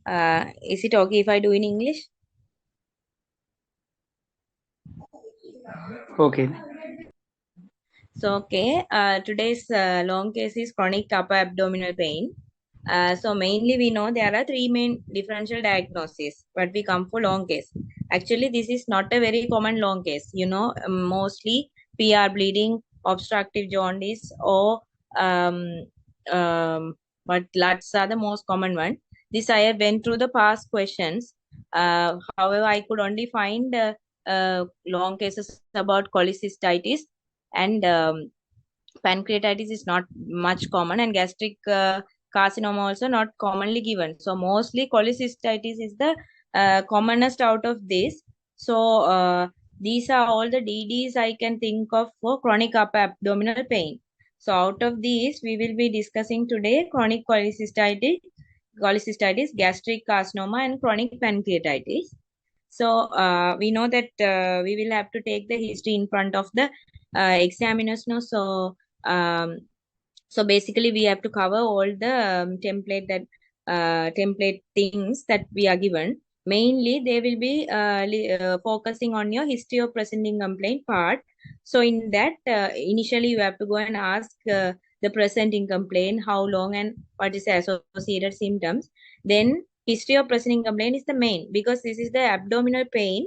Is it okay if I do in English? Okay. So, okay, today's long case is chronic upper abdominal pain. So, mainly we know there are three main differential diagnoses, but we come for long case. Actually, this is not a very common long case. Mostly PR bleeding, obstructive jaundice, or um, but LUTs are the most common one. This I have went through the past questions. However, I could only find long cases about cholecystitis and pancreatitis is not much common, and gastric carcinoma also not commonly given. So mostly cholecystitis is the commonest out of this. So these are all the DDs I can think of for chronic upper abdominal pain. So out of these, we will be discussing today chronic cholecystitis, gastric carcinoma, and chronic pancreatitis. So we know that we will have to take the history in front of the examiners. No, um, so basically we have to cover all the template things that we are given. Mainly, they will be focusing on your history of presenting complaint part. So in that, initially you have to go and ask the presenting complaint, how long and what is the associated symptoms. Then history of presenting complaint is the main because this is the abdominal pain.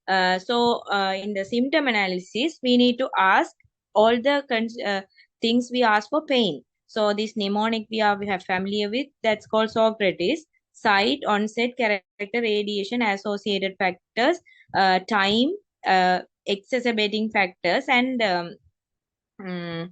In the symptom analysis, we need to ask all the things we ask for pain. So this mnemonic we have familiar with, that's called Socrates. Site, onset, character, radiation, associated factors, time, exacerbating factors, and mm,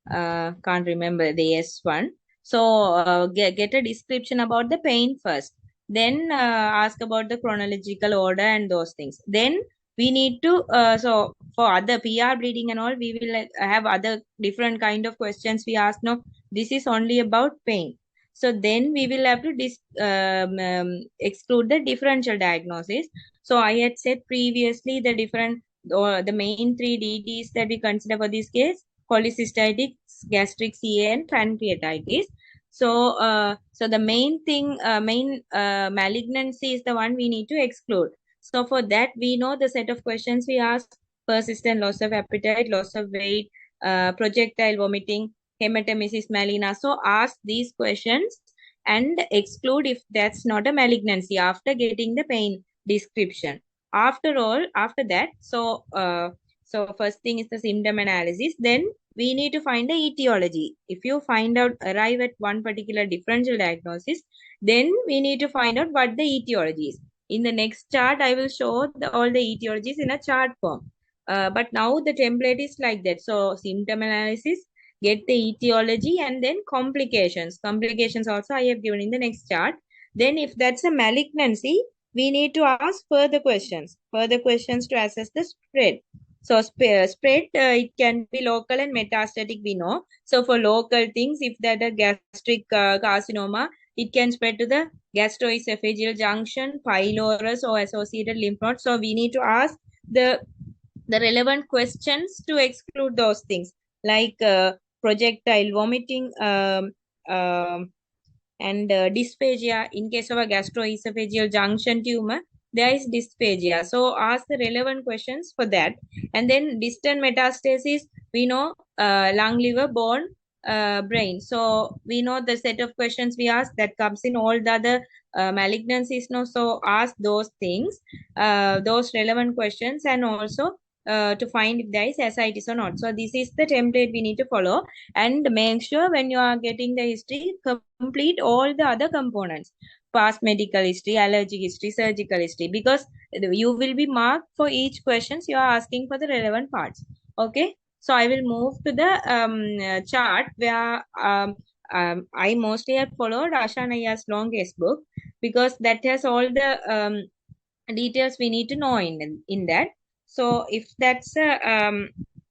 can't remember the S one. So get a description about the pain first. Then ask about the chronological order and those things. Then we need to so for other PR bleeding and all, we will have other different kind of questions we ask. No, this is only about pain. So then we will have to exclude the differential diagnosis. So I had said previously the different or the main three DDs that we consider for this case: cholecystitis, gastric CA, and pancreatitis. So the main malignancy is the one we need to exclude. So for that, we know the set of questions we ask: persistent loss of appetite, loss of weight, projectile vomiting, hematemesis mellitus. So ask these questions and exclude if that's not a malignancy after getting the pain description. After that, so first thing is the symptom analysis. Then we need to find the etiology. If you arrive at one particular differential diagnosis, then we need to find out what the etiology is. In the next chart, I will show all the etiologies in a chart form. But now the template is like that. So symptom analysis, get the etiology, and then complications. Complications also I have given in the next chart. Then if that's a malignancy, we need to ask further questions to assess the spread. So spread, it can be local and metastatic, we know. So for local things, if that a gastric carcinoma, it can spread to the gastroesophageal junction, pylorus, or associated lymph nodes. So we need to ask the relevant questions to exclude those things, like projectile vomiting, and dysphagia. In case of a gastroesophageal junction tumor, there is dysphagia. So ask the relevant questions for that. And then distant metastasis, we know lung, liver, bone, brain. So we know the set of questions we ask that comes in all the other malignancies. No, so ask those things, those relevant questions, and also to find if there is ascites or not. So this is the template we need to follow, and make sure when you are getting the history, complete all the other components: past medical history, allergic history, surgical history, because you will be marked for each questions you are asking for the relevant parts. Okay, so I will move to the chart where I mostly have followed Asha Nayyar's long case book, because that has all the details we need to know in that. So if that's a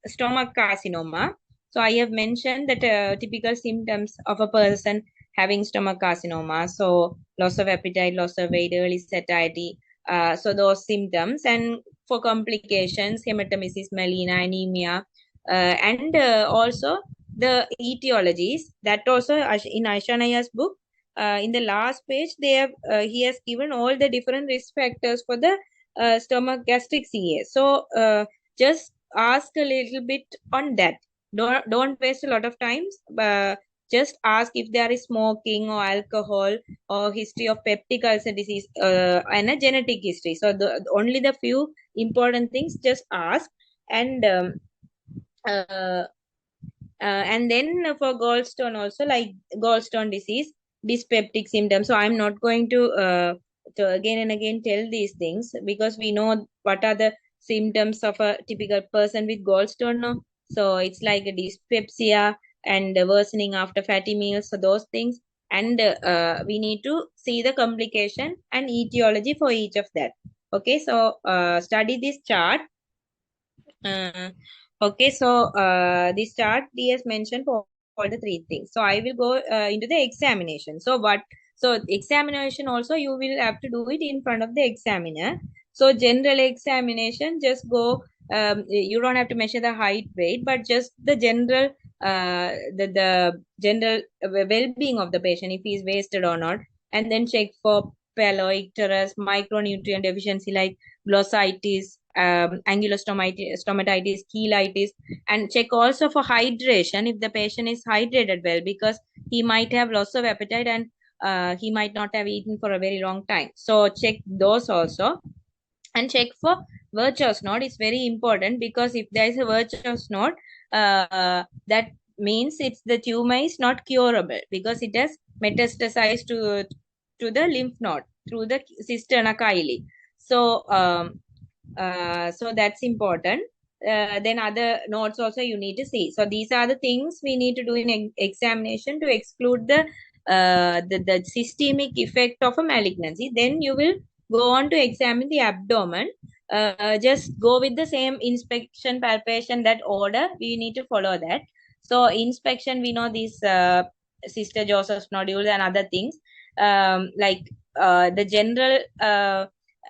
stomach carcinoma, so I have mentioned that typical symptoms of a person having stomach carcinoma. So loss of appetite, loss of weight, early satiety. So those symptoms, and for complications, hematemesis, melena, anemia, and also the etiologies. That also in Aisha Nayyar's book, in the last page, they have he has given all the different risk factors for the stomach gastric CA. So just ask a little bit on that. Don't waste a lot of time. Just ask if there is smoking or alcohol or history of peptic ulcer disease and a genetic history. So only the few important things just ask. And uh, and then for gallstone also, like gallstone disease, dyspeptic symptoms. So I'm not going to again and again tell these things because we know what are the symptoms of a typical person with gallstone. No? So it's like a dyspepsia and worsening after fatty meals. So those things, and we need to see the complication and etiology for each of that. Okay, so study this chart. Okay, so this chart he has mentioned for all the three things. So I will go into the examination. So examination also you will have to do it in front of the examiner. So general examination, just go. You don't have to measure the height, weight, but just the general the general well-being of the patient, if he is wasted or not, and then check for paloicterus, micronutrient deficiency like glossitis, stomatitis, cheilitis, and check also for hydration if the patient is hydrated well, because he might have loss of appetite and he might not have eaten for a very long time. So check those also, and check for Virchow's node. It's very important because if there is a Virchow's node, that means it's the tumor is not curable because it has metastasized to the lymph node through the cisterna chyli. So that's important. Then other notes also you need to see. So these are the things we need to do in examination to exclude the systemic effect of a malignancy. Then you will go on to examine the abdomen. Just go with the same inspection, palpation, that order. We need to follow that. So inspection, we know these Sister Joseph's nodules and other things, like the general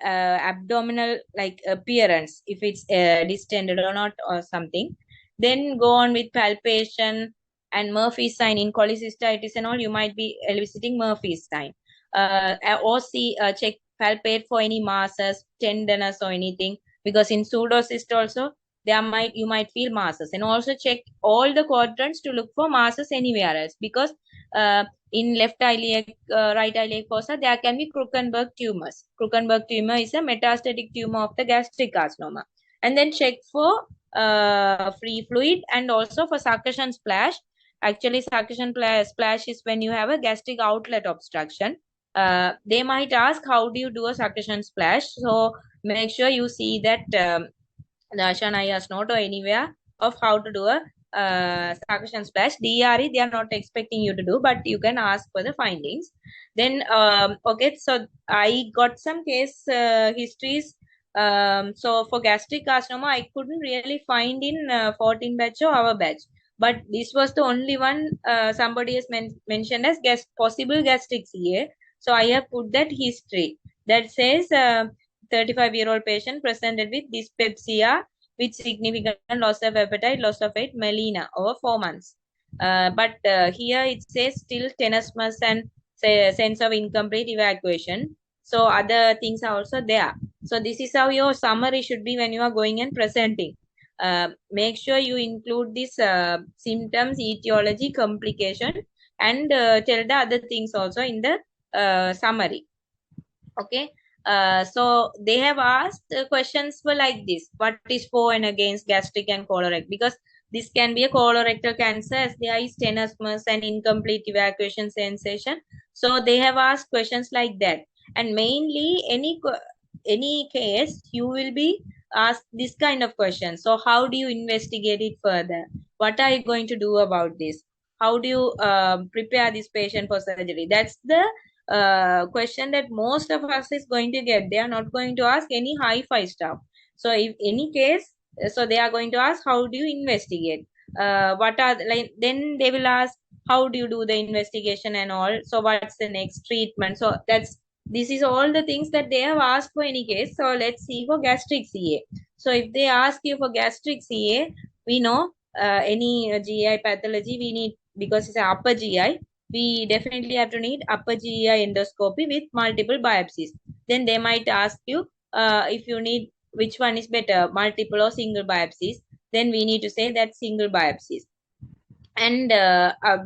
abdominal like appearance, if it's distended or not or something. Then go on with palpation and Murphy's sign. In cholecystitis and all, you might be eliciting Murphy's sign. Or see, check, palpate for any masses, tenderness or anything, because in pseudocyst also you might feel masses. And also check all the quadrants to look for masses anywhere else, because in left iliac, right iliac fossa, there can be Krukenberg tumors. Krukenberg tumor is a metastatic tumor of the gastric carcinoma. And then check for free fluid and also for succussion splash. Actually, succussion splash is when you have a gastric outlet obstruction. They might ask, how do you do a succussion splash? So make sure you see that the Ashanayas note or anywhere of how to do a succussion splash. DRE, they are not expecting you to do, but you can ask for the findings. Then, okay, so I got some case histories. So for gastric carcinoma, I couldn't really find in 14 batch or our batch. But this was the only one somebody has mentioned as possible gastric CA. So I have put that history that says 35-year-old patient presented with dyspepsia with significant loss of appetite, loss of weight, melena over 4 months. But here it says still tenesmus and sense of incomplete evacuation. So other things are also there. So this is how your summary should be when you are going and presenting. Make sure you include these symptoms, etiology, complication, and tell the other things also in the summary. Okay. So they have asked questions were like this: what is for and against gastric and colorectal? Because this can be a colorectal cancer as there is tenesmus and incomplete evacuation sensation. So they have asked questions like that. And mainly any case you will be asked this kind of question. So how do you investigate it further? What are you going to do about this? How do you prepare this patient for surgery? That's the question that most of us is going to get. They are not going to ask any hi-fi stuff. So if any case, so they are going to ask, how do you investigate? What are like? Then they will ask, how do you do the investigation and all? So what's the next treatment? So this is all the things that they have asked for any case. So let's see for gastric CA. So if they ask you for gastric CA, we know any GI pathology we need, because it's upper GI. we definitely have to need upper GI endoscopy with multiple biopsies. Then they might ask you if you need which one is better, multiple or single biopsies. Then we need to say that single biopsies. And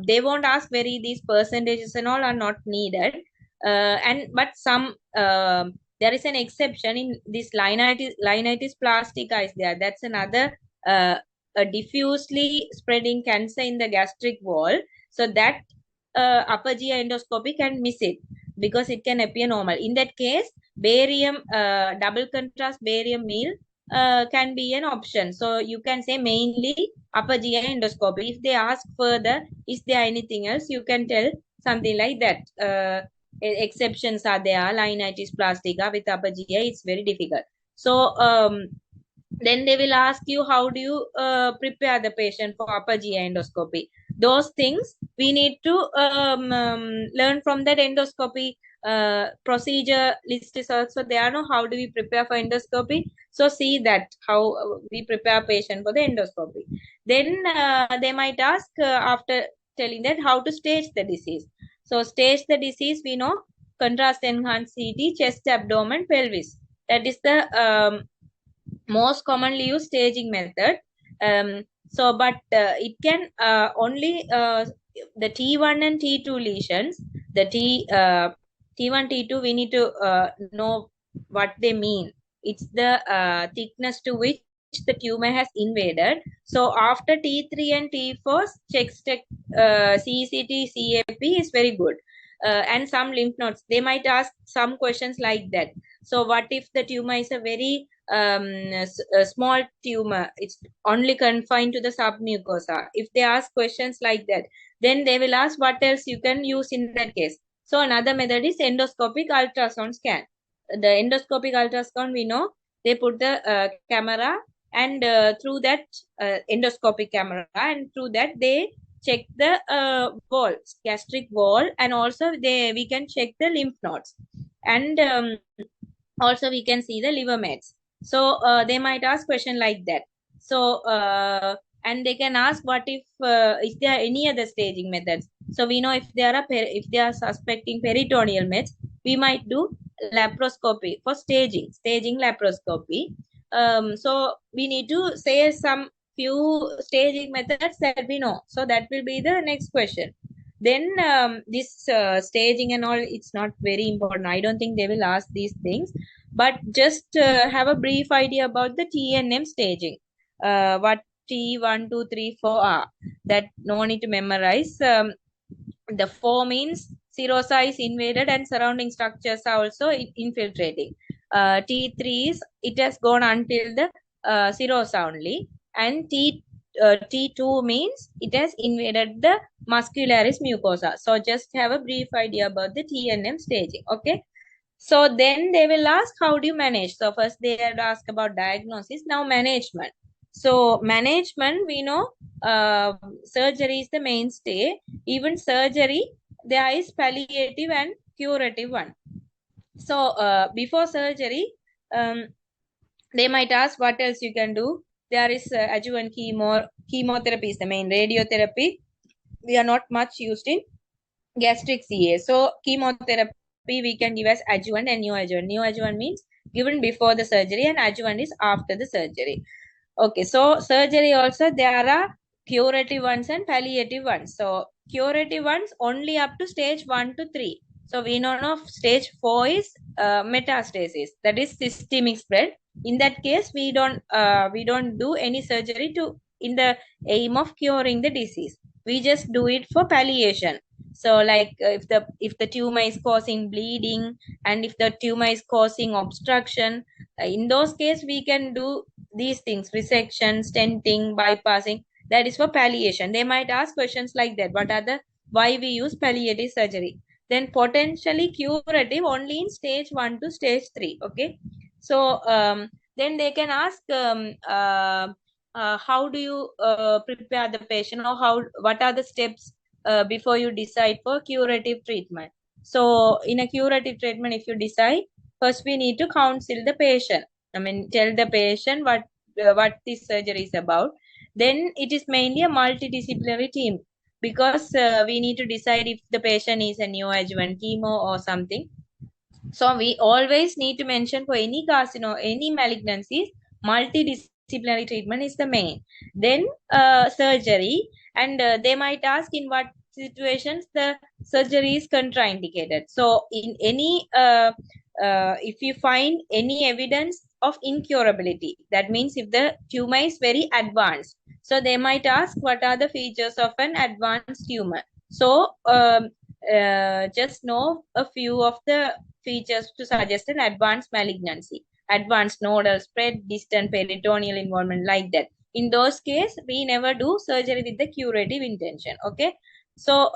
they won't ask very these percentages and all are not needed. And but some there is an exception in this linitis plastica is there. That's another a diffusely spreading cancer in the gastric wall. So that upper GI endoscopy can miss it because it can appear normal. In that case, barium double contrast barium meal can be an option. So you can say mainly upper GI endoscopy. If they ask further, is there anything else, you can tell something like that. Exceptions are there. Linitis plastica with upper GI, it's very difficult. So then they will ask you how do you prepare the patient for upper GI endoscopy. Those things we need to learn from that endoscopy procedure list is also there. No, how do we prepare for endoscopy? So see that how we prepare patient for the endoscopy. Then they might ask after telling that how to stage the disease. So stage the disease, we know contrast enhanced CT, chest, abdomen, pelvis. That is the most commonly used staging method. But it can only the T1 and T2 lesions. The T1, T2, we need to know what they mean. It's the thickness to which the tumor has invaded. So after T3 and T4, CCT, CAP is very good. And some lymph nodes, they might ask some questions like that. So what if the tumor is a very a small tumor, it's only confined to the submucosa? If they ask questions like that, then they will ask what else you can use in that case. So another method is endoscopic ultrasound scan. The endoscopic ultrasound, we know they put the camera and through that endoscopic camera, and through that they check the wall, gastric wall, and also we can check the lymph nodes, and also we can see the liver mets. So they might ask question like that. So and they can ask what if is there any other staging methods. So we know if if they are suspecting peritoneal mets, we might do laparoscopy for staging laparoscopy. So we need to say some few staging methods that we know. So that will be the next question. Then this staging and all, it's not very important. I don't think they will ask these things, but just have a brief idea about the TNM staging. What T1, 2, 3, 4 are. That no need to memorize. The 4 means serosa is invaded and surrounding structures are also infiltrating. T3 is it has gone until the serosa only, and T2 means it has invaded the muscularis mucosa. So just have a brief idea about the TNM staging. Okay. So then they will ask how do you manage. So first they had asked about diagnosis. Now management. So management, we know surgery is the mainstay. Even surgery, there is palliative and curative one. So before surgery, they might ask what else you can do. There is adjuvant chemotherapy is the main. Radiotherapy, we are not much used in gastric CA. So chemotherapy we can give as adjuvant and neoadjuvant. Neoadjuvant means given before the surgery, and adjuvant is after the surgery. Okay, so surgery also there are curative ones and palliative ones. So curative ones only up to stage 1 to 3. So we know of stage 4 is metastasis, that is systemic spread. In that case, we don't do any surgery to in the aim of curing the disease. We just do it for palliation. So like if the tumor is causing bleeding, and if the tumor is causing obstruction, in those cases we can do these things: resection, stenting, bypassing. That is for palliation. They might ask questions like that. What are the why we use palliative surgery? Then potentially curative only in stage 1 to stage 3. Okay. So then they can ask how do you prepare the patient, or what are the steps before you decide for curative treatment. So in a curative treatment, if you decide, first we need to counsel the patient. I mean, tell the patient what this surgery is about. Then it is mainly a multidisciplinary team, because we need to decide if the patient is a neoadjuvant chemo or something. So we always need to mention for any carcinoma, any malignancies, multidisciplinary treatment is the main. Then surgery, and they might ask in what situations the surgery is contraindicated. So in any, if you find any evidence of incurability, that means if the tumor is very advanced, so they might ask what are the features of an advanced tumor. So just know a few of the features to suggest an advanced malignancy, advanced nodal spread, distant peritoneal involvement, like that. In those cases, we never do surgery with the curative intention. Okay, so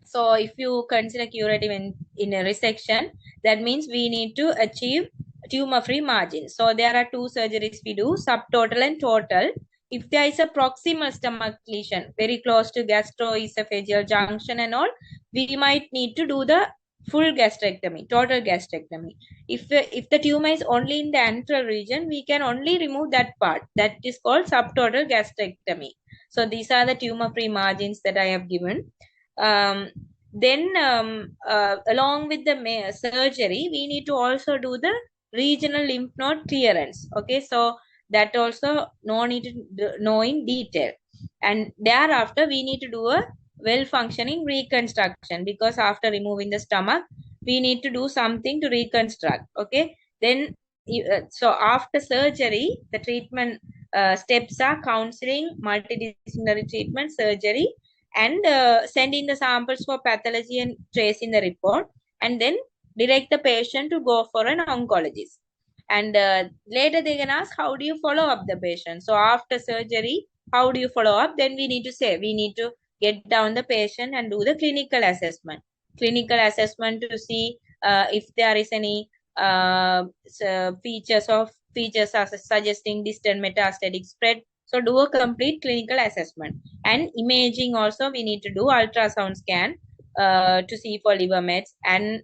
so if you consider curative in a resection, that means we need to achieve tumor-free margin. So there are two surgeries we do, subtotal and total. If there is a proximal stomach lesion very close to gastroesophageal junction and all, we might need to do the full gastrectomy, total gastrectomy. If the tumor is only in the antral region, we can only remove that part. That is called subtotal gastrectomy. So these are the tumor-free margins that I have given. Then along with the surgery, we need to also do the regional lymph node clearance. Okay, so that also no need to know in detail. And thereafter, we need to do a well-functioning reconstruction, because after removing the stomach, we need to do something to reconstruct. Okay, then so after surgery, the treatment steps are counseling, multidisciplinary treatment, surgery, and sending the samples for pathology and tracing the report, and then direct the patient to go for an oncologist. And later they can ask, how do you follow up the patient? So after surgery, how do you follow up? Then we need to say, we need to get down the patient and do the clinical assessment. Clinical assessment to see if there is any features are suggesting distant metastatic spread. So do a complete clinical assessment. And imaging also, we need to do ultrasound scan to see for liver mets, and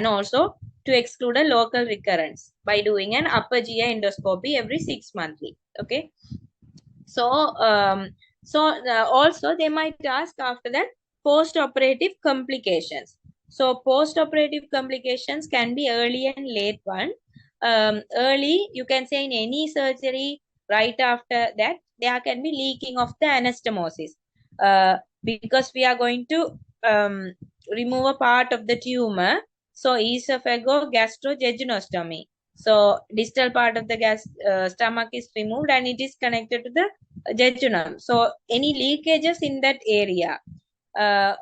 also to exclude a local recurrence by doing an upper GI endoscopy every 6 monthly. Okay. So also they might ask after that post-operative complications. So post-operative complications can be early and late one. Early, you can say in any surgery, right after that, there can be leaking of the anastomosis. Because we are going to remove a part of the tumor. So esophagogastrojejunostomy. So distal part of the stomach is removed and it is connected to the jejunum. So any leakages in that area,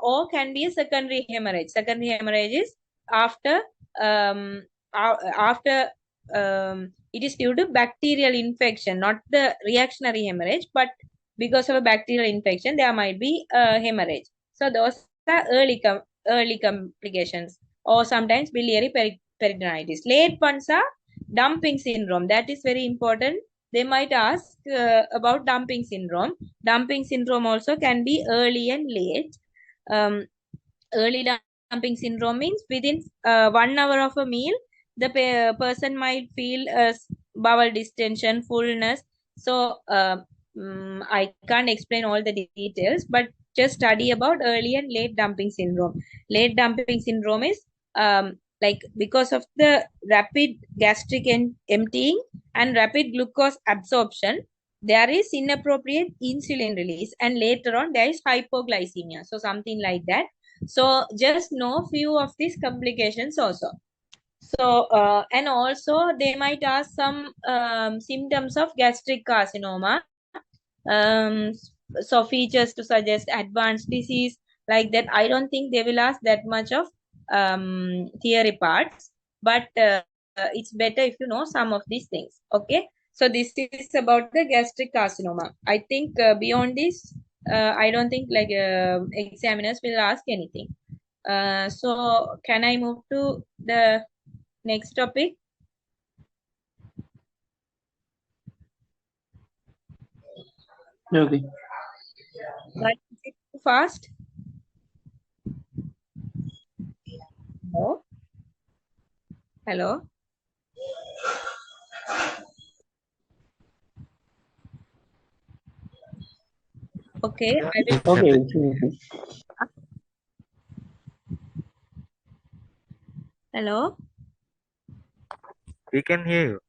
or can be a secondary hemorrhage. Secondary hemorrhage is after it is due to bacterial infection, not the reactionary hemorrhage, but because of a bacterial infection, there might be a hemorrhage. So those are early complications, or sometimes biliary peritonitis. Late ones are dumping syndrome. That is very important. They might ask about dumping syndrome. Dumping syndrome also can be early and late. Early dumping syndrome means within 1 hour of a meal, the person might feel bowel distension, fullness. So I can't explain all the details, but just study about early and late dumping syndrome. Late dumping syndrome is like because of the rapid gastric emptying and rapid glucose absorption, there is inappropriate insulin release, and later on there is hypoglycemia. So something like that. So just know few of these complications also. So and also they might ask some symptoms of gastric carcinoma. So features to suggest advanced disease, like that. I don't think they will ask that much of theory parts, but it's better if you know some of these things. Okay, so this is about the gastric carcinoma. I think beyond this, I don't think like examiners will ask anything. So can I move to the next topic? Okay. But is it too fast? Hello? Hello? Okay, I will. Okay. Hello. We can hear you.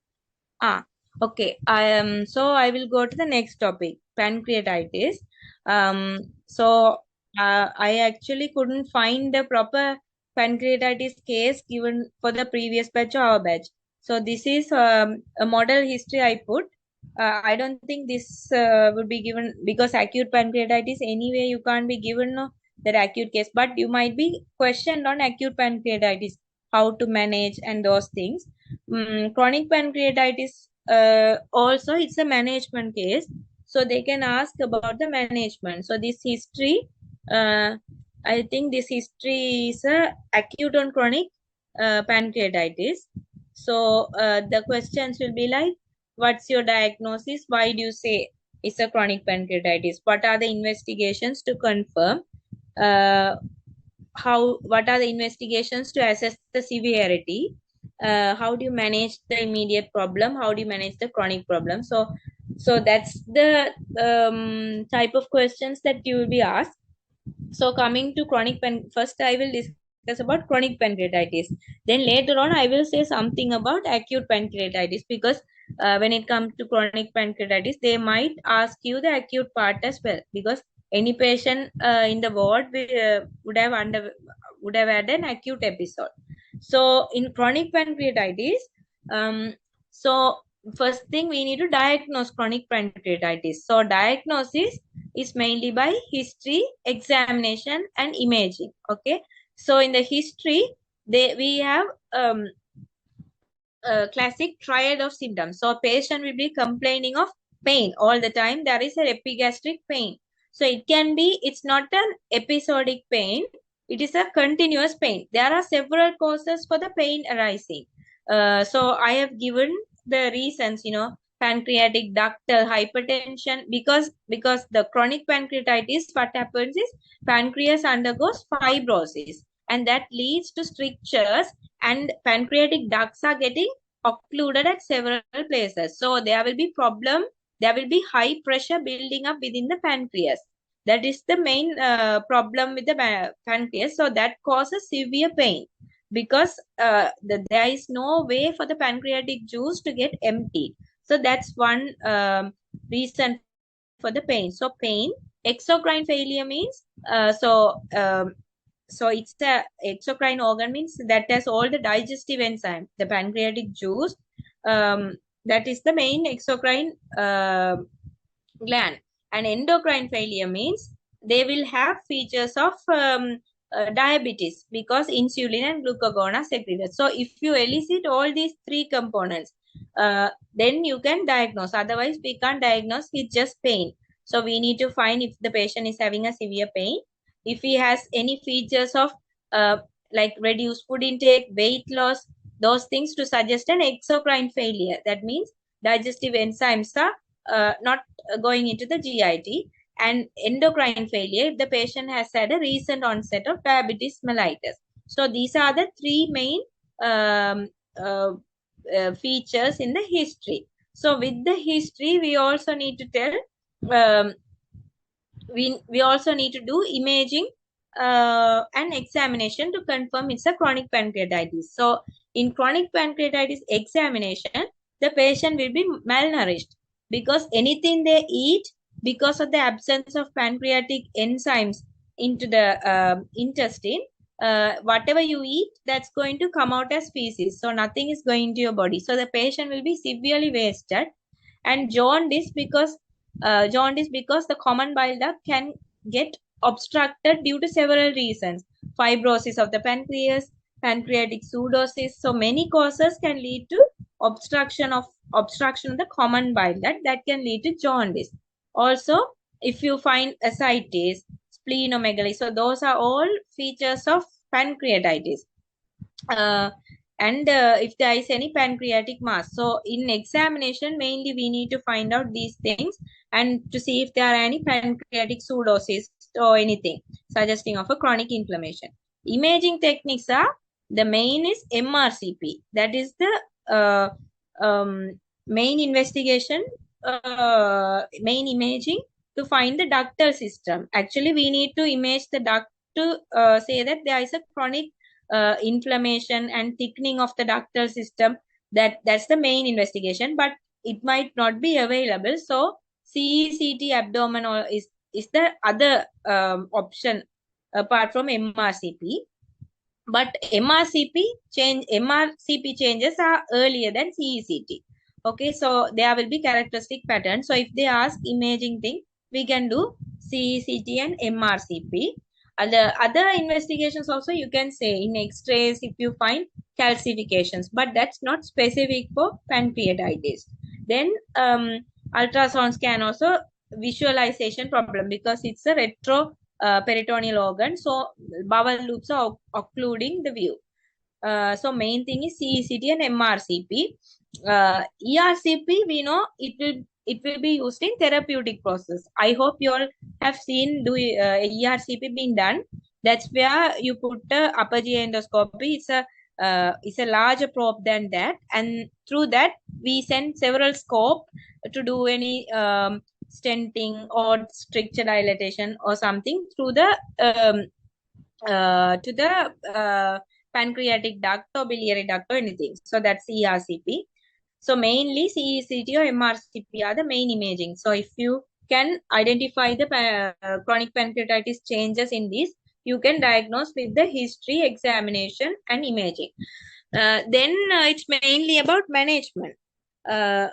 Okay. So I will go to the next topic, pancreatitis. I actually couldn't find the proper pancreatitis case given for the previous batch or our batch. So this is a model history I put. I don't think this would be given because acute pancreatitis anyway you can't be given that acute case, but you might be questioned on acute pancreatitis, how to manage and those things. Chronic pancreatitis also it's a management case, so they can ask about the management. So this history, uh, I think this history is acute on chronic pancreatitis. So the questions will be like, what's your diagnosis, why do you say it's a chronic pancreatitis, what are the investigations to confirm, uh, what are the investigations to assess the severity, how do you manage the immediate problem, how do you manage the chronic problem. So that's the type of questions that you will be asked. So coming to first I will discuss about chronic pancreatitis, then later on I will say something about acute pancreatitis, because when it comes to chronic pancreatitis they might ask you the acute part as well, because any patient in the ward would have had an acute episode. So in chronic pancreatitis, um, so first thing we need to diagnose chronic pancreatitis. So diagnosis is mainly by history, examination, and imaging. Okay. So in the history, we have a classic triad of symptoms. So patient will be complaining of pain all the time. There is an epigastric pain. So it can be, it's not an episodic pain. It is a continuous pain. There are several causes for the pain arising. So I have given the reasons, pancreatic ductal hypertension, because the chronic pancreatitis, what happens is pancreas undergoes fibrosis, and that leads to strictures, and pancreatic ducts are getting occluded at several places. So there will be problem. There will be high pressure building up within the pancreas. That is the main problem with the pancreas. So that causes severe pain, because there is no way for the pancreatic juice to get emptied. So that's one reason for the pain. So pain, exocrine failure means so it's the exocrine organ means that has all the digestive enzyme, the pancreatic juice. That is the main exocrine gland. And endocrine failure means they will have features of diabetes, because insulin and glucagon are secreted. So if you elicit all these three components, then you can diagnose. Otherwise, we can't diagnose with just pain. So we need to find if the patient is having a severe pain, if he has any features of like reduced food intake, weight loss, those things to suggest an exocrine failure. That means digestive enzymes are not going into the GIT. And endocrine failure if the patient has had a recent onset of diabetes mellitus. So these are the three main um, uh, features in the history. So with the history, we also need to tell, we also need to do imaging and examination to confirm it's a chronic pancreatitis. So in chronic pancreatitis examination, the patient will be malnourished, because anything they eat, because of the absence of pancreatic enzymes into the intestine, whatever you eat, that's going to come out as feces. So nothing is going to your body. So the patient will be severely wasted. And jaundice because the common bile duct can get obstructed due to several reasons: fibrosis of the pancreas, pancreatic pseudosis. So many causes can lead to obstruction of the common bile duct, that can lead to jaundice. Also, if you find ascites, splenomegaly, so those are all features of pancreatitis. And if there is any pancreatic mass. So in examination, mainly we need to find out these things, and to see if there are any pancreatic pseudosis or anything suggesting of a chronic inflammation. Imaging techniques are, the main is MRCP. That is the main investigation, main imaging to find the ductal system. Actually, we need to image the duct to say that there is a chronic inflammation and thickening of the ductal system. That's the main investigation, but it might not be available. So CECT abdominal is the other option apart from MRCP. But MRCP changes are earlier than CECT. Okay, so there will be characteristic patterns. So if they ask imaging thing, we can do CECT and MRCP. Other investigations also you can say in X-rays if you find calcifications, but that's not specific for pancreatitis. Then ultrasound scan also visualization problem because it's a retro peritoneal organ, so bowel loops are occluding the view. So main thing is CECT and MRCP. ERCP we know it will be used in therapeutic process. I hope you all have seen ERCP being done. That's where you put the upper GI endoscopy. It's a larger probe than that, and through that we send several scope to do any stenting or stricture dilatation or something through the to the pancreatic duct or biliary duct or anything. So that's ERCP. So mainly CECT or MRCP are the main imaging. So if you can identify the chronic pancreatitis changes in this, you can diagnose with the history, examination, and imaging. Then it's mainly about management. So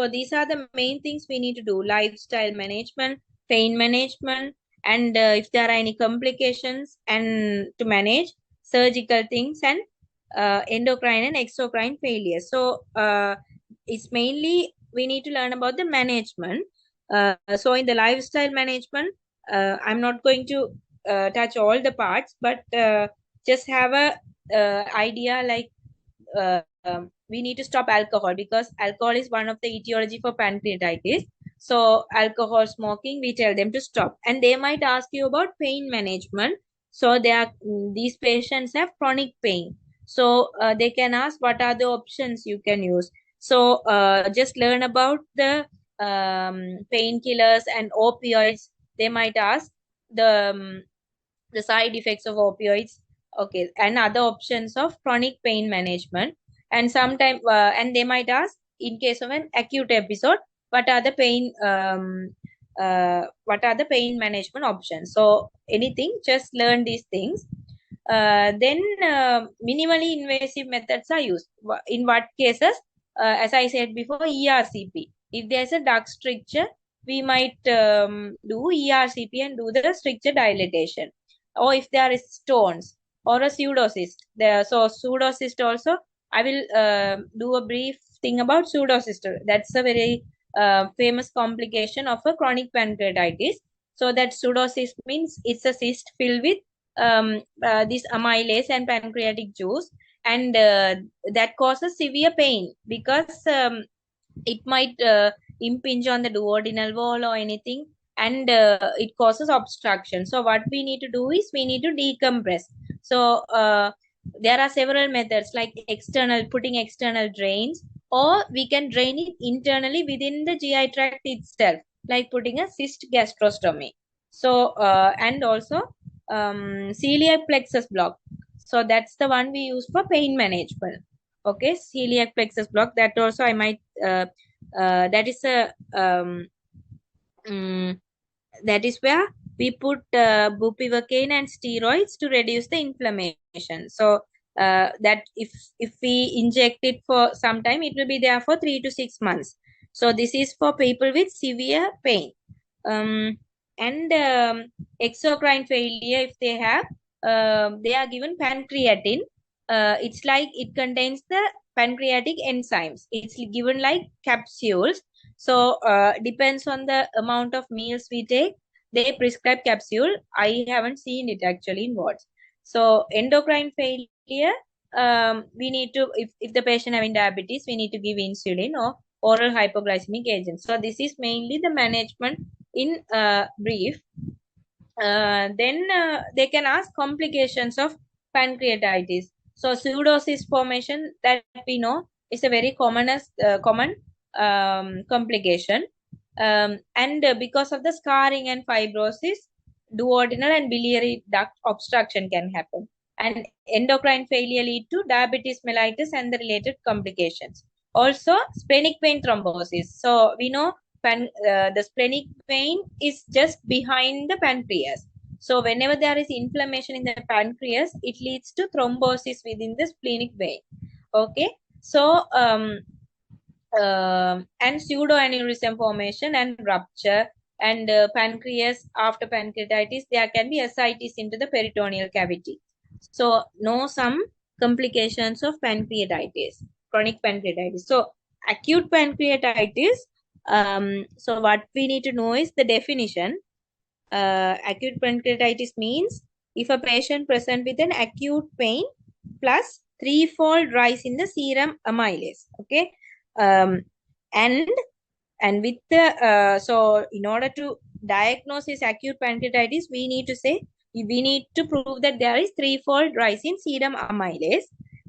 these are the main things we need to do: lifestyle management, pain management, and if there are any complications, and to manage surgical things and endocrine and exocrine failures. So it's mainly we need to learn about the management. So in the lifestyle management, I'm not going to touch all the parts, but just have a idea like we need to stop alcohol because alcohol is one of the etiology for pancreatitis. So alcohol smoking, we tell them to stop, and they might ask you about pain management. So these patients have chronic pain. So they can ask what are the options you can use. So just learn about the painkillers and opioids. They might ask the side effects of opioids, okay, and other options of chronic pain management. And sometimes and they might ask in case of an acute episode, what are the pain management options. So anything, just learn these things. Then minimally invasive methods are used. In what cases? As I said before, ERCP. If there's a duct stricture, we might do ERCP and do the stricture dilatation. Or if there is stones or a pseudocyst. So pseudocyst also, I will do a brief thing about pseudocyst. That's a very famous complication of a chronic pancreatitis. So that pseudocyst means it's a cyst filled with this amylase and pancreatic juice, and that causes severe pain because it might impinge on the duodenal wall or anything, and it causes obstruction. So what we need to do is we need to decompress. So there are several methods like putting external drains, or we can drain it internally within the GI tract itself, like putting a cyst gastrostomy. So and also celiac plexus block. So that's the one we use for pain management. Okay, celiac plexus block, that also I might that is a that is where we put bupivacaine and steroids to reduce the inflammation. So that if we inject it for some time, it will be there for 3 to 6 months. So this is for people with severe pain. And exocrine failure, if they have, they are given pancreatin. It's like it contains the pancreatic enzymes. It's given like capsules. So depends on the amount of meals we take, they prescribe capsule. I haven't seen it actually in wards. So endocrine failure, we need to, if the patient having diabetes, we need to give insulin or oral hypoglycemic agents. So this is mainly the management in brief. Then they can ask complications of pancreatitis. So pseudocyst formation, that we know is a very common complication. And because of the scarring and fibrosis, duodenal and biliary duct obstruction can happen. And endocrine failure lead to diabetes mellitus and the related complications. Also, splenic vein thrombosis. So we know the splenic vein is just behind the pancreas. So whenever there is inflammation in the pancreas, it leads to thrombosis within the splenic vein. Okay. So and pseudoaneurysm formation and rupture, and pancreas after pancreatitis, there can be ascites into the peritoneal cavity. So know some complications of pancreatitis, chronic pancreatitis. So acute pancreatitis, so what we need to know is the definition. Acute pancreatitis means if a patient present with an acute pain plus threefold rise in the serum amylase. Okay. And with the so in order to diagnose this acute pancreatitis, we need to prove that there is threefold rise in serum amylase.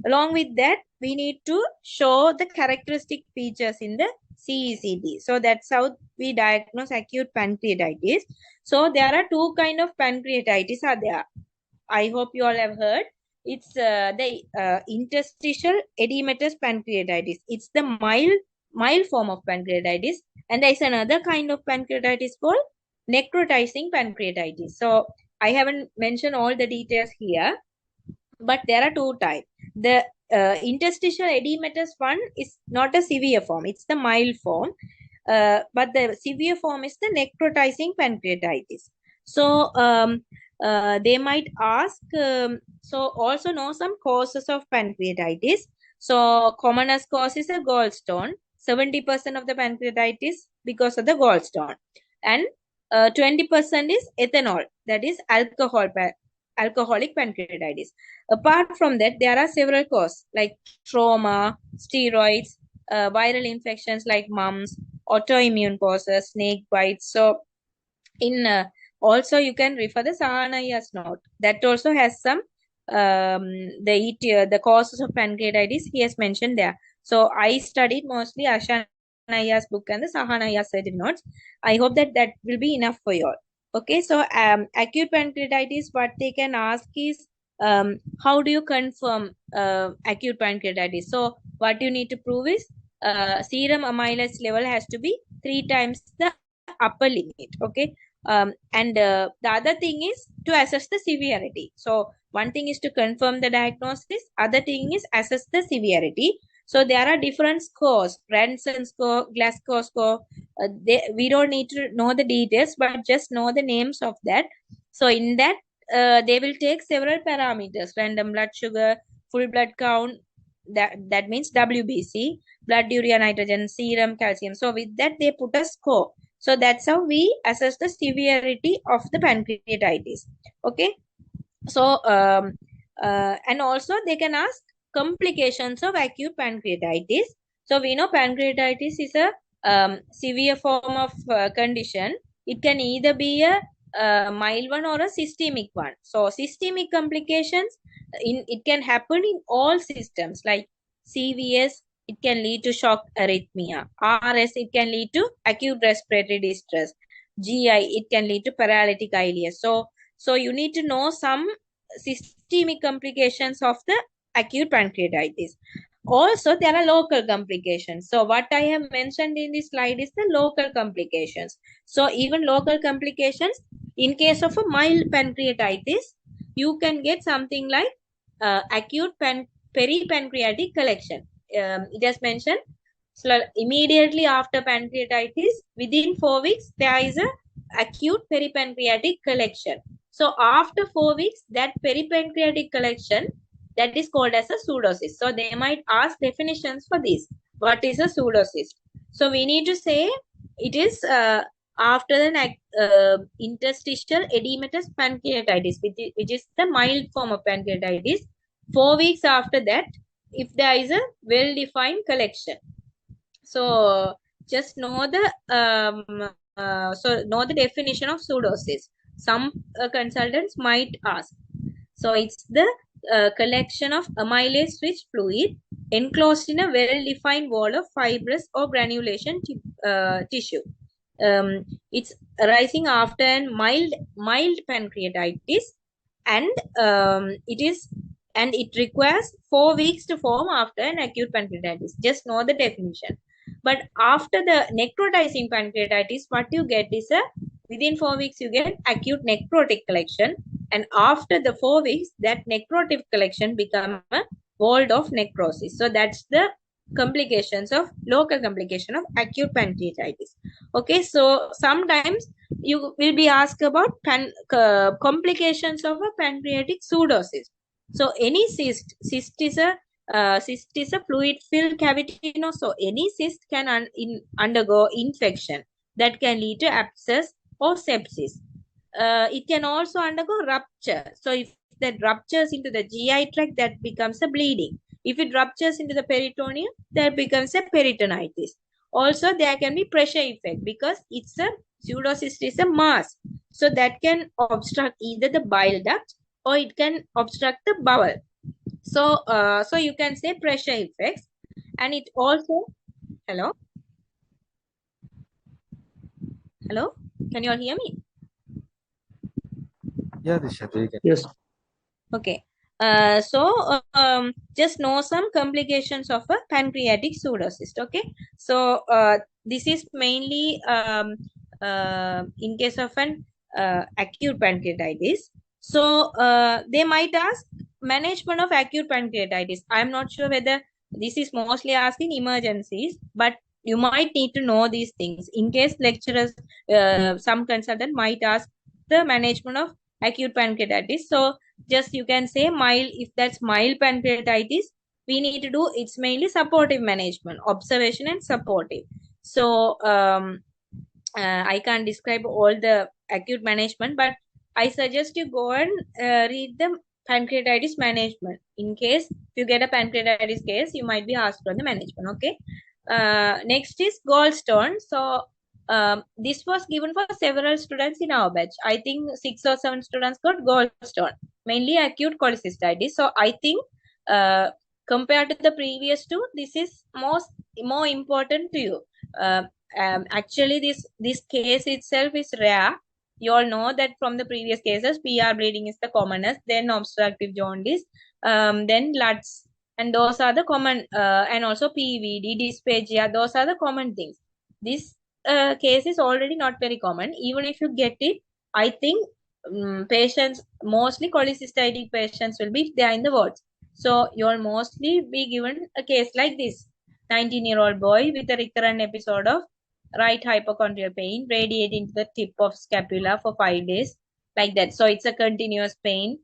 Along with that, we need to show the characteristic features in the CECD. So that's how we diagnose acute pancreatitis. So there are two kind of pancreatitis are there. I hope you all have heard. It's the interstitial edematous pancreatitis. It's the mild form of pancreatitis. And there is another kind of pancreatitis called necrotizing pancreatitis. So I haven't mentioned all the details here, but there are two types. The interstitial edematous one is not a severe form. It's the mild form. But the severe form is the necrotizing pancreatitis. So they might ask, so also know some causes of pancreatitis. So commonest cause is a gallstone. 70% of the pancreatitis because of the gallstone. And 20% is ethanol, that is alcoholic pancreatitis. Apart from that, there are several causes like trauma, steroids, viral infections like mumps, autoimmune causes, snake bites. So in also you can refer the Sahanaya's note. That also has some the causes of pancreatitis he has mentioned there. So I studied mostly Ashanaya's book and the Sahanaya's surgery notes. I hope that will be enough for you all. Okay, so acute pancreatitis, what they can ask is how do you confirm acute pancreatitis? So what you need to prove is serum amylase level has to be 3 times the upper limit. Okay. And the other thing is to assess the severity. So one thing is to confirm the diagnosis, other thing is assess the severity. So there are different scores, Ranson score, Glasgow score. We don't need to know the details, but just know the names of that. So in that, they will take several parameters: random blood sugar, full blood count, that means WBC, blood urea nitrogen, serum calcium. So with that, they put a score. So that's how we assess the severity of the pancreatitis. Okay. So and also they can ask complications of acute pancreatitis. So we know pancreatitis is a severe form of condition. It can either be a mild one or a systemic one. So systemic complications, it can happen in all systems like CVS. It can lead to shock arrhythmia. RS, it can lead to acute respiratory distress. GI, it can lead to paralytic ileus. So you need to know some systemic complications of the acute pancreatitis. Also, there are local complications. So what I have mentioned in this slide is the local complications. So even local complications, in case of a mild pancreatitis, you can get something like acute peripancreatic collection. It has mentioned, so immediately after pancreatitis, within 4 weeks, there is a acute peripancreatic collection. So after 4 weeks, that peripancreatic collection, that is called as a pseudocyst. So they might ask definitions for this. What is a pseudocyst? So we need to say it is after the interstitial edematous pancreatitis, which is the mild form of pancreatitis. 4 weeks after that, if there is a well-defined collection. So just know the know the definition of pseudocyst. Some consultants might ask. So it's the collection of amylase-rich fluid enclosed in a well-defined wall of fibrous or granulation tissue. It's arising after a mild pancreatitis, and it requires 4 weeks to form after an acute pancreatitis. Just know the definition. But after the necrotizing pancreatitis, what you get is within 4 weeks you get acute necrotic collection, and after the 4 weeks that necrotic collection become a walled off necrosis. So that's the local complication of acute pancreatitis. Okay, so sometimes you will be asked about complications of a pancreatic pseudocyst. So any cyst is a fluid-filled cavity, so any cyst can undergo infection that can lead to abscess or sepsis. It can also undergo rupture. So if that ruptures into the GI tract, that becomes a bleeding. If it ruptures into the peritoneum, that becomes a peritonitis. Also, there can be pressure effect because it's a pseudocyst is a mass. So that can obstruct either the bile duct or it can obstruct the bowel. So you can say pressure effects, and it also, hello, can you all hear me? Yeah, Disha, you can. Yes. Okay. Just know some complications of a pancreatic pseudocyst. Okay. So this is mainly in case of an acute pancreatitis. So they might ask management of acute pancreatitis. I'm not sure whether this is mostly asking emergencies, but you might need to know these things in case lecturers, some consultant might ask the management of acute pancreatitis. So just you can say mild. If that's mild pancreatitis, we need to do, it's mainly supportive management, observation and supportive. So I can't describe all the acute management, but I suggest you go and read the pancreatitis management. In case you get a pancreatitis case, you might be asked for the management. Okay. Next is gallstone. So this was given for several students in our batch. I think 6 or 7 students got gallstone, mainly acute cholecystitis. So I think compared to the previous two, this is more important to you. Actually, this case itself is rare. You all know that from the previous cases, PR bleeding is the commonest, then obstructive jaundice, then LUTS, and those are the common, and also PVD, dysphagia, those are the common things. This case is already not very common. Even if you get it, I think patients, mostly cholecystitic patients, will be there in the wards. So you'll mostly be given a case like this. 19-year-old boy with a recurrent episode of right hypochondrial pain radiating to the tip of scapula for 5 days, like that. So it's a continuous pain.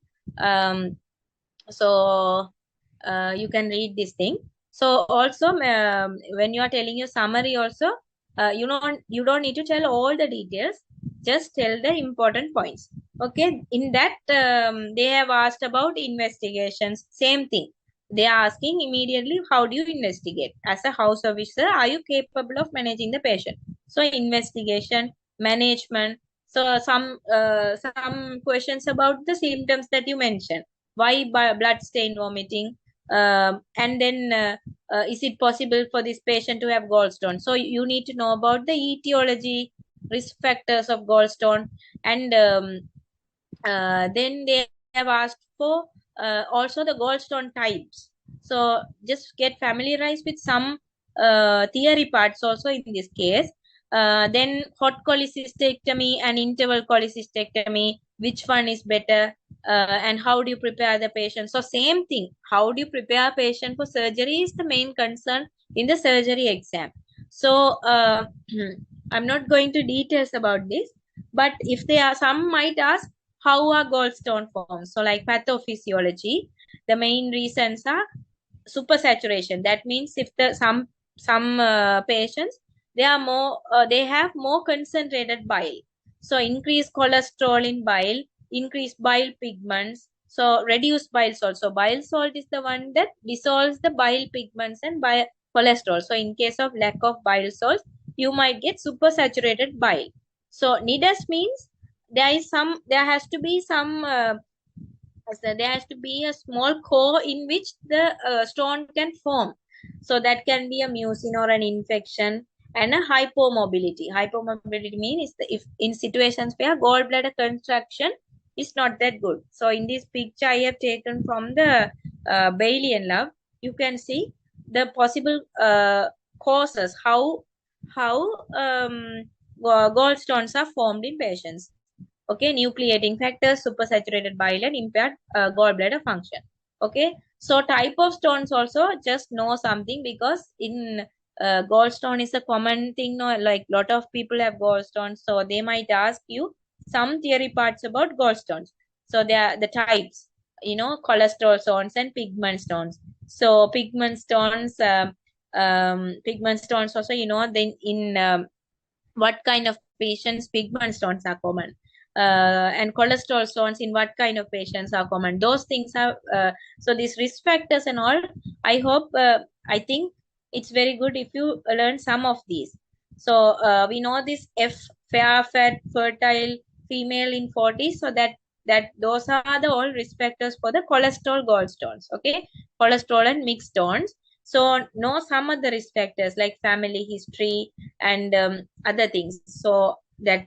So you can read this thing. So also when you are telling your summary also, you don't need to tell all the details, just tell the important points. Okay, in that they have asked about investigations, same thing. They are asking immediately, how do you investigate? As a house officer, are you capable of managing the patient? So investigation, management. So some questions about the symptoms that you mentioned. Why blood stain vomiting? And then is it possible for this patient to have gallstone? So you need to know about the etiology, risk factors of gallstone, and then they have asked for also the gallstone types. So just get familiarized with some theory parts also in this case. Then hot cholecystectomy and interval cholecystectomy, which one is better, and how do you prepare the patient? So same thing, how do you prepare patient for surgery is the main concern in the surgery exam. So I'm not going to details about this, but if they are, some might ask, how are gallstone formed? So like pathophysiology, the main reasons are supersaturation. That means if some patients, they have more concentrated bile. So increased cholesterol in bile, increased bile pigments. So reduced bile salt. So bile salt is the one that dissolves the bile pigments and cholesterol. So in case of lack of bile salt, you might get supersaturated bile. So NIDUS means there has to be some So there has to be a small core in which the stone can form. So that can be a mucin or an infection and a hypomobility. Hypomobility means if in situations where gallbladder contraction is not that good. So in this picture I have taken from the Bailey and Love, you can see the possible causes how gallstones are formed in patients. Okay, nucleating factors, supersaturated bile, and impaired gallbladder function. Okay, so type of stones also just know something, because in gallstone is a common thing. No, like lot of people have gallstones, so they might ask you some theory parts about gallstones. So they are the types, cholesterol stones and pigment stones. So pigment stones also, then in what kind of patients pigment stones are common, and cholesterol stones in what kind of patients are common. Those things are so these risk factors and all. I think it's very good if you learn some of these. So we know this fair fat fertile female in 40s, so that those are the all risk factors for the cholesterol gallstones. Okay, cholesterol and mixed stones. So know some of the risk factors like family history and other things. So that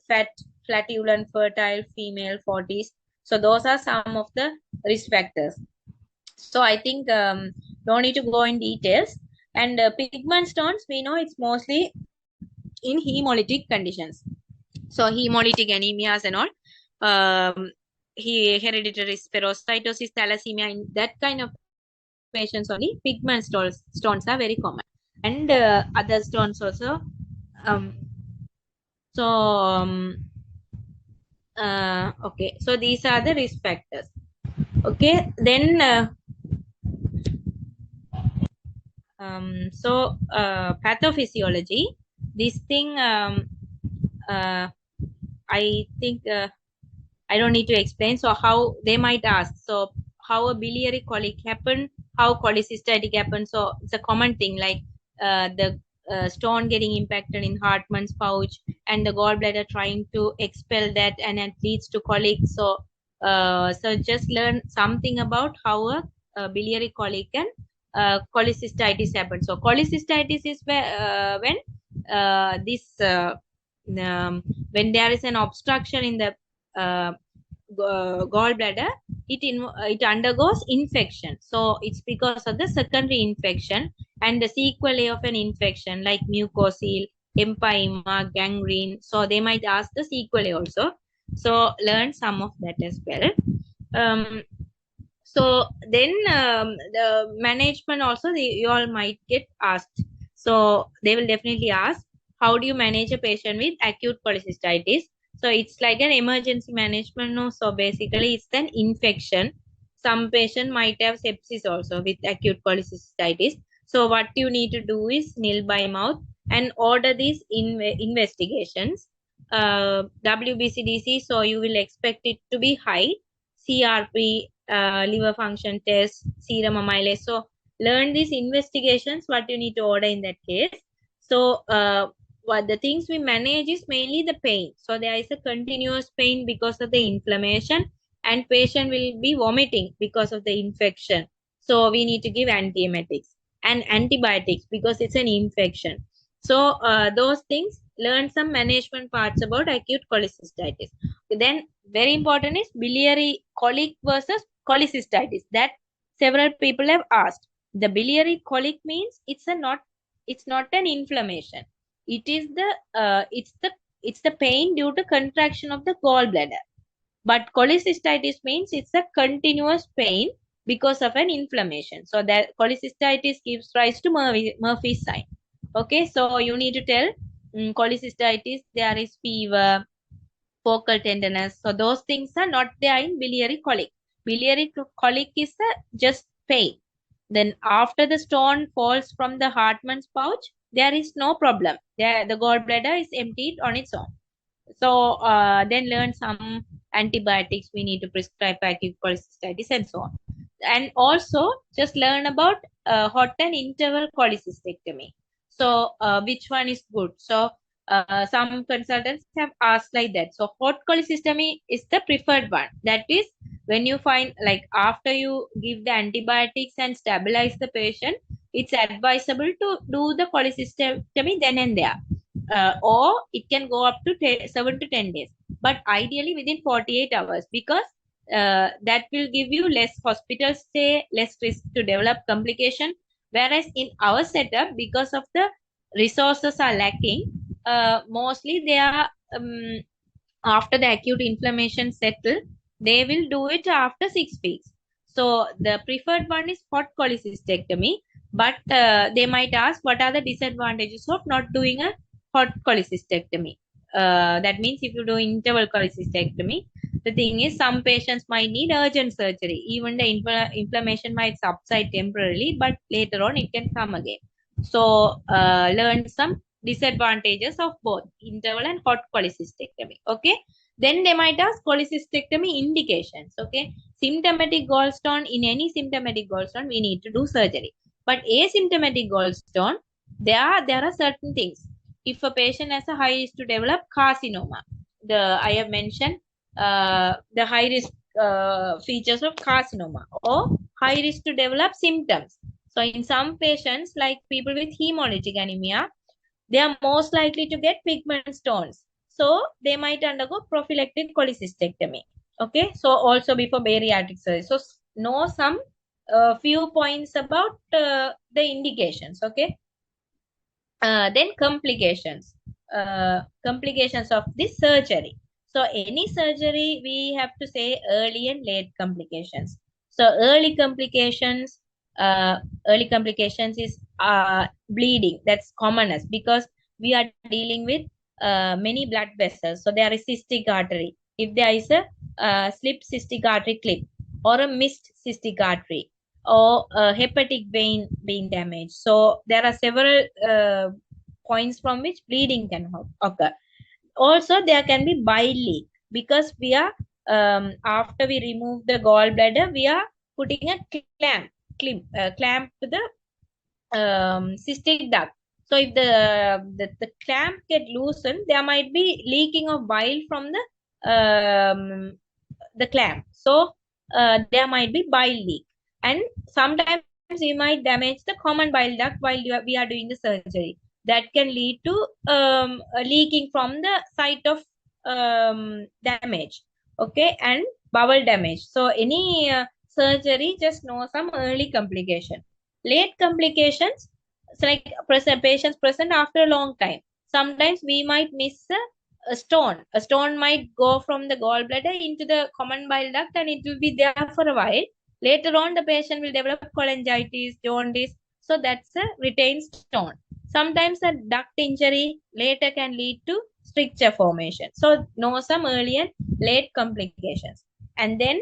fat flatulent fertile female 40s. So those are some of the risk factors. So I think don't need to go in details. And pigment stones, we know it's mostly in hemolytic conditions. So hemolytic anemias and all, hereditary spherocytosis, thalassemia, in that kind of patients only pigment stones are very common. And other stones also. um, so okay, so these are the risk factors. Okay, then pathophysiology, this thing, I think I don't need to explain. So how they might ask, so how a biliary colic happen, how cholecystitis happen. So it's a common thing, like the stone getting impacted in Hartmann's pouch and the gallbladder trying to expel that, and it leads to colic. So so just learn something about how a biliary colic and cholecystitis happens. So cholecystitis is when this when there is an obstruction in the uh, gallbladder, it undergoes infection. So it's because of the secondary infection and the sequelae of an infection like mucocele, empyema, gangrene. So they might ask the sequelae also. So learn some of that as well. Um, so then the management also, you all might get asked. So they will definitely ask, how do you manage a patient with acute cholecystitis? So it's like an emergency management. No, so basically it's an infection. Some patient might have sepsis also with acute cholecystitis. So what you need to do is nil by mouth and order these investigations. WBCDC, so you will expect it to be high. CRP, liver function test, serum amylase. So learn these investigations, what you need to order in that case. So what the things we manage is mainly the pain. So there is a continuous pain because of the inflammation, and patient will be vomiting because of the infection. So we need to give antiemetics and antibiotics because it's an infection. So those things, learn some management parts about acute cholecystitis. Then very important is biliary colic versus cholecystitis, that several people have asked. The biliary colic means it's not an inflammation. It is it's the pain due to contraction of the gallbladder. But cholecystitis means it's a continuous pain because of an inflammation. So that cholecystitis gives rise to Murphy's sign. Okay, so you need to tell cholecystitis, there is fever, focal tenderness. So those things are not there in biliary colic. Biliary colic is just pain. Then after the stone falls from the Hartmann's pouch, there is no problem. There, the gallbladder is emptied on its own. So then learn some antibiotics we need to prescribe for acute cholecystitis and so on. And also just learn about hot and interval cholecystectomy. So which one is good? So Some consultants have asked like that. So hot cholecystectomy is the preferred one. That is when you find, like, after you give the antibiotics and stabilize the patient, it's advisable to do the cholecystectomy then and there. Or it can go up to 7 to 10 days, but ideally within 48 hours, because that will give you less hospital stay, less risk to develop complication. Whereas in our setup, because of the resources are lacking, mostly they are, after the acute inflammation settle, they will do it after 6 weeks. So the preferred one is hot cholecystectomy, but they might ask what are the disadvantages of not doing a hot cholecystectomy. That means if you do interval cholecystectomy, the thing is some patients might need urgent surgery. Even the inflammation might subside temporarily, but later on it can come again. So learn some disadvantages of both interval and hot cholecystectomy. Okay. Then they might ask cholecystectomy indications. Okay. Symptomatic gallstone, in any symptomatic gallstone, we need to do surgery. But asymptomatic gallstone, there are certain things. If a patient has a high risk to develop carcinoma, I have mentioned the high risk features of carcinoma, or high risk to develop symptoms. So in some patients, like people with hemolytic anemia, they are most likely to get pigment stones. So they might undergo prophylactic cholecystectomy. Okay. So also before bariatric surgery. So know some few points about the indications. Okay. Then complications. Complications of this surgery. So any surgery, we have to say early and late complications. So uh, early complications is bleeding. That's commonest, because we are dealing with many blood vessels. So there is cystic artery. If there is a slip cystic artery clip, or a missed cystic artery, or hepatic vein being damaged. So there are several points from which bleeding can occur. Also, there can be bile leak, because we are, after we remove the gallbladder, we are putting a clamp to the cystic duct. So if the clamp get loosened, there might be leaking of bile from the clamp. So there might be bile leak, and sometimes we might damage the common bile duct while we are doing the surgery. That can lead to leaking from the site of damage. Okay, and bowel damage. So any surgery, just know some early complication. Late complications, it's like patients present after a long time. Sometimes we might miss a stone. A stone might go from the gallbladder into the common bile duct, and it will be there for a while. Later on, the patient will develop cholangitis, jaundice. So that's a retained stone. Sometimes a duct injury later can lead to stricture formation. So know some early and late complications. And then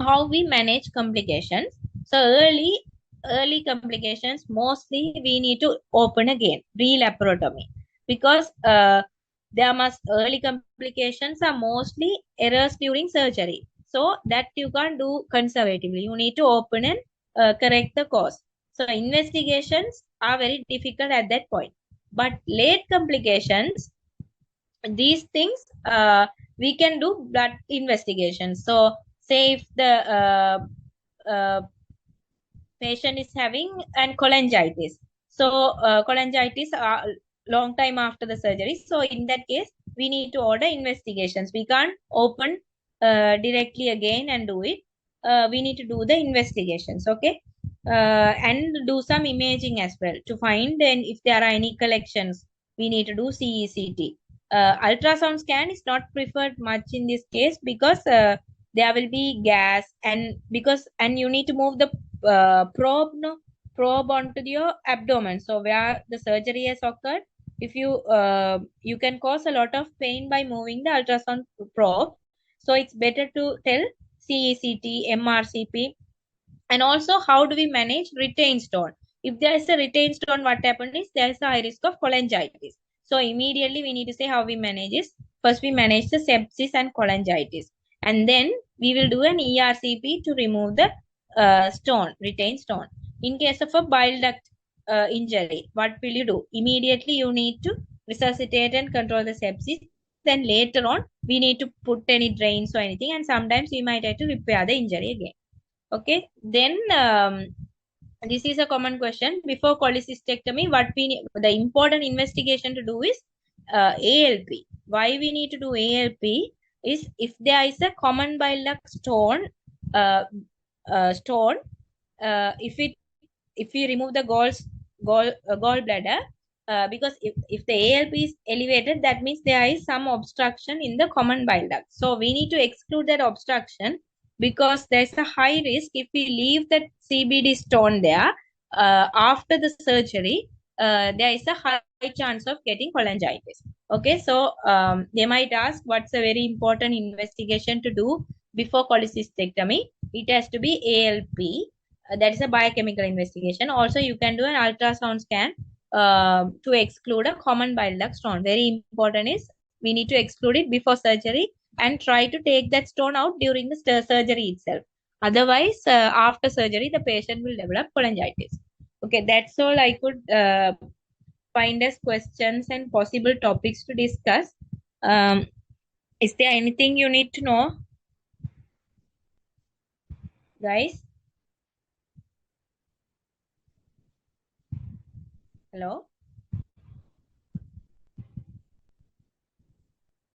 how we manage complications. So early complications, mostly we need to open again, re-laparotomy, because early complications are mostly errors during surgery. So that you can't do conservatively. You need to open and correct the cause. So investigations are very difficult at that point. But late complications, these things, we can do blood investigations. So say if the uh, patient is having an cholangitis, so cholangitis long time after the surgery, so in that case we need to order investigations. We can't open directly again and do it. We need to do the investigations. Okay. And do some imaging as well to find, and if there are any collections, we need to do CECT. Ultrasound scan is not preferred much in this case, because there will be gas, and you need to move the probe onto your abdomen, so where the surgery has occurred. If you can cause a lot of pain by moving the ultrasound probe, so it's better to tell CECT, MRCP. And also, how do we manage retained stone? If there is a retained stone, what happens is there is a high risk of cholangitis. So immediately we need to say how we manage this. First, we manage the sepsis and cholangitis, and then we will do an ERCP to remove the retained stone. In case of a bile duct injury, what will you do? Immediately you need to resuscitate and control the sepsis. Then later on, we need to put any drains or anything, and sometimes we might have to repair the injury again. Okay, then this is a common question. Before cholecystectomy, what we need, the important investigation to do is ALP. Why we need to do ALP is if there is a common bile duct stone, uh, stone, if it if we remove the gallbladder, because if the ALP is elevated, that means there is some obstruction in the common bile duct. So we need to exclude that obstruction because there's a high risk if we leave that CBD stone there after the surgery. There is a high chance of getting cholangitis. Okay, so they might ask what's a very important investigation to do before cholecystectomy. It has to be ALP. That is a biochemical investigation. Also, you can do an ultrasound scan to exclude a common bile duct stone. Very important is we need to exclude it before surgery and try to take that stone out during the surgery itself. Otherwise, after surgery, the patient will develop cholangitis. Okay, that's all I could find as questions and possible topics to discuss. Is there anything you need to know, guys? Hello?